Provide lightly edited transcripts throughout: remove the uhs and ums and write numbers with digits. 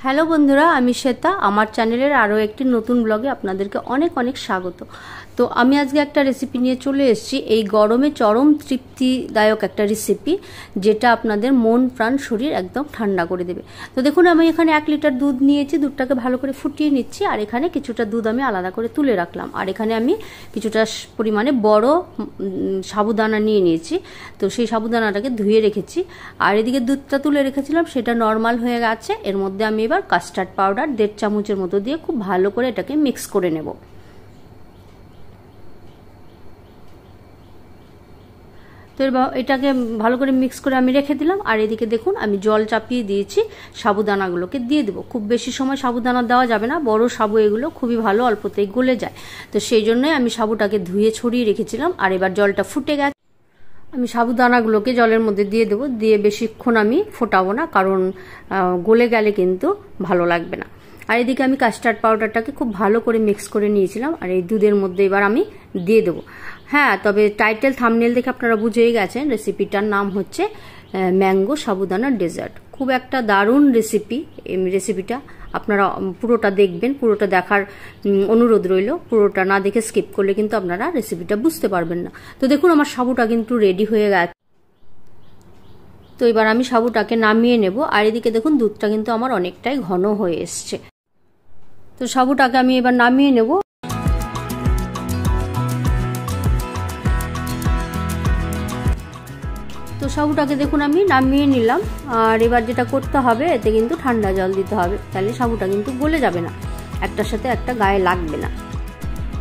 Hello বন্ধুরা, আমি শ্বেতা। আমার চ্যানেলের আরও একটি নতুন ব্লগে আপনাদেরকে অনেক অনেক স্বাগত। তো আমি আজকে একটা রেসিপি নিয়ে চলে এসেছি। এই গরমে চরম তৃপ্তিদায়ক একটা রেসিপি, যেটা আপনাদের মন প্রাণ শরীর একদম ঠান্ডা করে দেবে। তো দেখুন, আমি এখানে 1 লিটার দুধ নিয়েছি। দুধটাকে ভালো করে ফুটিয়ে নিচ্ছি, আর এখানে কিছুটা দুধ আমি আলাদা করে তুলে রাখলাম। আর এখানে আমি কিছুটা পরিমাণে বড় সাবুদানা নিয়ে নিয়েছি। তো সেই সাবুদানাটাকে ধুয়ে রেখেছি। আর এদিকে দুধটা তুলে রেখেছিলাম, সেটা নর্মাল হয়ে গেছে। এর মধ্যে আমি এবার কাস্টার্ড পাউডার 1.5 চামচের মতো দিয়ে খুব ভালো করে এটাকে মিক্স করে নেব। তো এটাকে ভালো করে মিক্স করে আমি রেখে দিলাম। আর এদিকে দেখুন, আমি জল চাপিয়ে দিয়েছি, সাবুদানাগুলোকে দিয়ে দেবো। খুব বেশি সময় সাবুদানা দেওয়া যাবে না, বড় সাবু এগুলো খুবই ভালো, অল্পতেই গলে যায়। তো সেই জন্যই আমি সাবুটাকে ধুয়ে ছড়িয়ে রেখেছিলাম। আর এবার জলটা ফুটে গেছে, আমি সাবুদানাগুলোকে জলের মধ্যে দিয়ে দেবো। দিয়ে বেশিক্ষণ আমি ফোটাবো না, কারণ গলে গেলে কিন্তু ভালো লাগবে না। আর এদিকে আমি কাস্টার্ড পাউডারটাকে খুব ভালো করে মিক্স করে নিয়েছিলাম। আর এই দুধের মধ্যে এবার আমি দিয়ে দেবো। হ্যাঁ, তবে টাইটেল থাম্বনেল দেখে আপনারা বুঝেই গেছেন রেসিপিটার নাম হচ্ছে ম্যাঙ্গো সাবুদানার ডেজার্ট। খুব একটা দারুণ রেসিপি। এই রেসিপিটা আপনারা পুরোটা দেখবেন, পুরোটা দেখার অনুরোধ রইল। পুরোটা না দেখে স্কিপ করলে কিন্তু আপনারা রেসিপিটা বুঝতে পারবেন না। তো দেখুন, আমার সাবুটা কিন্তু রেডি হয়ে গেছে। তো এবার আমি সাবুটাকে নামিয়ে নেব। আর এদিকে দেখুন, দুধটা কিন্তু আমার অনেকটাই ঘন হয়ে এসছে। তো সাবুটাকে আমি এবার নামিয়ে নেব। তো সাবুটাকে দেখুন আমি নামিয়ে নিলাম। আর এবার যেটা করতে হবে, এতে কিন্তু ঠান্ডা জল দিতে হবে, তাহলে সাবুটা কিন্তু গলে যাবে না, একটার সাথে একটা গায়ে লাগবে না।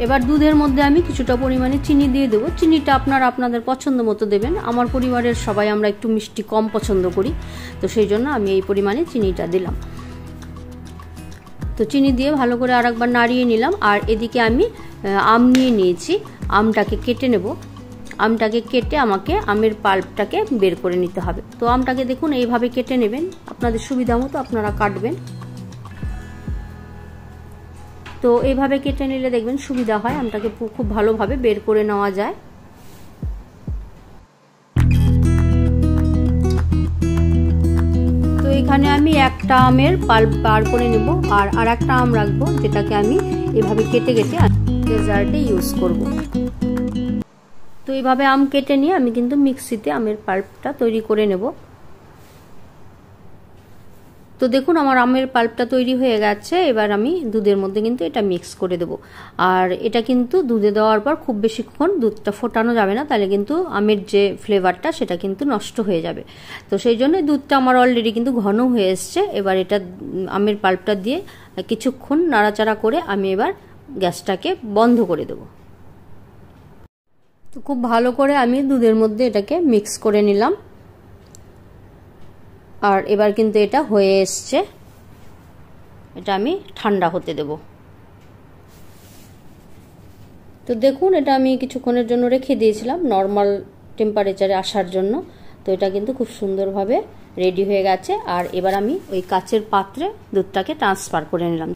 এবার দুধের মধ্যে আমি কিছুটা পরিমাণে চিনি দিয়ে দেবো। চিনিটা আপনারা আপনাদের পছন্দ মতো দেবেন। আমার পরিবারের সবাই আমরা একটু মিষ্টি কম পছন্দ করি, তো সেই জন্য আমি এই পরিমাণে চিনিটা দিলাম। তো চিনি দিয়ে ভালো করে আরেকবার নাড়িয়ে নিলাম। আর এদিকে আমি আম নিয়ে নিয়েছি, আমটাকে কেটে নেব। আমটাকে কেটে আমাকে আমের পাল্পটাকে বের করে নিতে হবে। তো আমটাকে দেখুন এইভাবে কেটে নেবেন, আপনাদের সুবিধা মতো আপনারা কাটবেন। তো এইভাবে কেটে নিলে দেখবেন সুবিধা হয়, আমটাকে খুব ভালোভাবে বের করে নেওয়া যায়। তো এখানে আমি একটা আমের পাল্প বার করে নেব, আর একটা আম রাখবো, যেটাকে আমি এভাবে কেটে কেটে ডেজার্টে ইউজ করব। তো এইভাবে আম কেটে নিয়ে আমি কিন্তু মিক্সিতে আমের পাল্পটা তৈরি করে নেব। তো দেখুন, আমার আমের পাল্পটা তৈরি হয়ে গেছে। এবার আমি দুধের মধ্যে কিন্তু এটা মিক্স করে দেব। আর এটা কিন্তু দুধে দেওয়ার পর খুব বেশিক্ষণ দুধটা ফোটানো যাবে না, তাহলে কিন্তু আমের যে ফ্লেভারটা সেটা কিন্তু নষ্ট হয়ে যাবে। তো সেই জন্য দুধটা আমার অলরেডি কিন্তু ঘন হয়ে এসছে। এবার এটা আমের পাল্পটা দিয়ে কিছুক্ষণ নাড়াচাড়া করে আমি এবার গ্যাসটাকে বন্ধ করে দেব। তো খুব ভালো করে আমি দুধের মধ্যে এটাকে মিক্স করে নিলাম। আর এবার কিন্তু এটা হয়ে এসছে। এটা আমি ঠান্ডা হতে দেব। তো দেখুন, এটা আমি কিছুক্ষণের জন্য রেখে দিয়েছিলাম নর্মাল টেম্পারেচারে আসার জন্য। তো এটা কিন্তু খুব সুন্দরভাবে রেডি হয়ে গেছে। আর এবার আমি ওই কাচের পাত্রে দুধটাকে ট্রান্সফার করে নিলাম।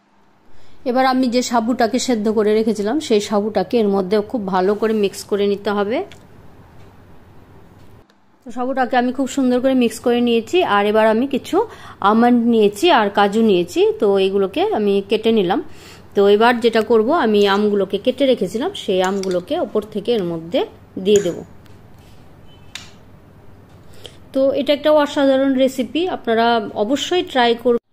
এবার আমি যে সাবুটাকে সেদ্ধ করে রেখেছিলাম, সেই সাবুটাকে এর মধ্যে খুব ভালো করে মিক্স করে নিতে হবে। তো সাবুটাকে আমি খুব সুন্দর করে মিক্স করে নিয়েছি। আর এবার আমি কিছু আমন্ড নিয়েছি আর কাজু নিয়েছি, তো এইগুলোকে আমি কেটে নিলাম। তো এবার যেটা করব, আমি আমগুলোকে কেটে রেখেছিলাম, সেই আমগুলোকে ওপর থেকে এর মধ্যে দিয়ে দেব। তো এটা একটা অসাধারণ রেসিপি, আপনারা অবশ্যই ট্রাই করবেন।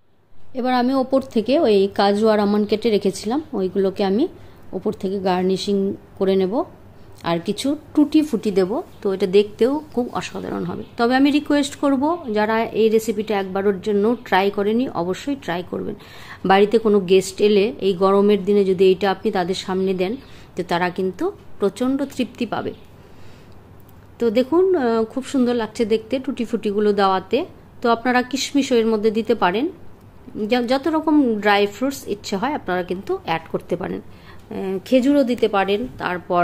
এবার আমি ওপর থেকে ওই কাজু আর আমন্ড কেটে রেখেছিলাম, ওইগুলোকে আমি ওপর থেকে গার্নিশিং করে নেব। আর কিছু টুটি ফুটি দেব। তো এটা দেখতেও খুব অসাধারণ হবে। তবে আমি রিকোয়েস্ট করব, যারা এই রেসিপিটা একবারের জন্য ট্রাই করেনি, অবশ্যই ট্রাই করবেন। বাড়িতে কোনো গেস্ট এলে এই গরমের দিনে যদি এইটা আপনি তাদের সামনে দেন, তো তারা কিন্তু প্রচণ্ড তৃপ্তি পাবে। তো দেখুন, খুব সুন্দর লাগছে দেখতে টুটি ফুটিগুলো দেওয়াতে। তো আপনারা কিশমিশও এর মধ্যে দিতে পারেন, যত রকম ড্রাই ফ্রুটস ইচ্ছে হয় আপনারা কিন্তু অ্যাড করতে পারেন। খেজুরও দিতে পারেন, তারপর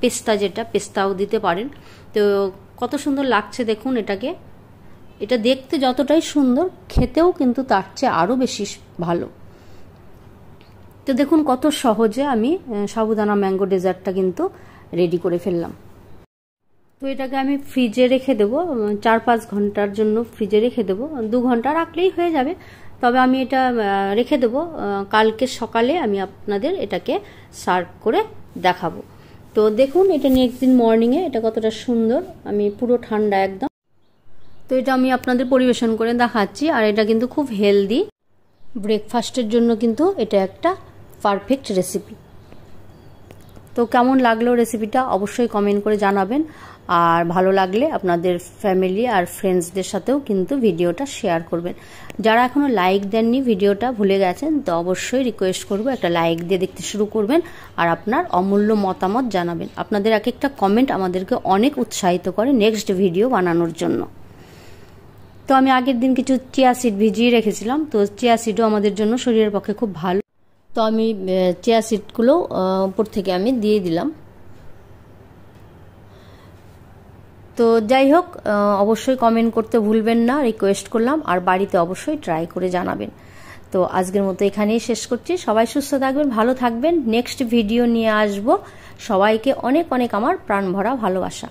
পেস্তা, যেটা পেস্তাও দিতে পারেন। তো কত সুন্দর লাগছে দেখুন এটাকে। এটা দেখতে যতটাই সুন্দর, খেতেও কিন্তু তার চেয়ে আরও বেশি ভালো। তো দেখুন কত সহজে আমি সাবুদানা ম্যাঙ্গো ডেজার্টটা কিন্তু রেডি করে ফেললাম। তো এটাকে আমি ফ্রিজে রেখে দেবো, 4-5 ঘন্টার জন্য ফ্রিজে রেখে দেবো। 2 ঘন্টা রাখলেই হয়ে যাবে। তবে আমি এটা রেখে দেবো, কালকে সকালে আমি আপনাদের এটাকে সার্ভ করে দেখাবো। তো দেখুন এটা নেক্সট দিন মর্নিংয়ে এটা কতটা সুন্দর, আমি পুরো ঠান্ডা একদম। তো এটা আমি আপনাদের পরিবেশন করে দেখাচ্ছি। আর এটা কিন্তু খুব হেলদি, ব্রেকফাস্টের জন্য কিন্তু এটা একটা পারফেক্ট রেসিপি। তো কেমন লাগলো রেসিপিটা অবশ্যই কমেন্ট করে জানাবেন। আর ভালো লাগলে আপনাদের ফ্যামিলি আর ফ্রেন্ডসদের সাথেও কিন্তু ভিডিওটা শেয়ার করবেন। যারা এখনও লাইক দেননি ভিডিওটা ভুলে গেছেন, তো অবশ্যই রিকোয়েস্ট করবো একটা লাইক দিয়ে দেখতে শুরু করবেন আর আপনার অমূল্য মতামত জানাবেন। আপনাদের এক একটা কমেন্ট আমাদেরকে অনেক উৎসাহিত করে নেক্সট ভিডিও বানানোর জন্য। তো আমি আগের দিন কিছু চিয়া সিড ভিজিয়ে রেখেছিলাম, তো চিয়া সিডও আমাদের জন্য শরীরের পক্ষে খুব ভালো। তো আমি চিয়া সিডগুলো উপর থেকে আমি দিয়ে দিলাম। তো যাই হোক, অবশ্যই কমেন্ট করতে ভুলবেন না, রিকোয়েস্ট করলাম। আর বাড়িতে অবশ্যই ট্রাই করে জানাবেন। তো আজকের মতো এখানেই শেষ করছি। সবাই সুস্থ থাকবেন, ভালো থাকবেন। নেক্সট ভিডিও নিয়ে আসবো। সবাইকে অনেক অনেক আমার প্রাণ ভরা ভালোবাসা।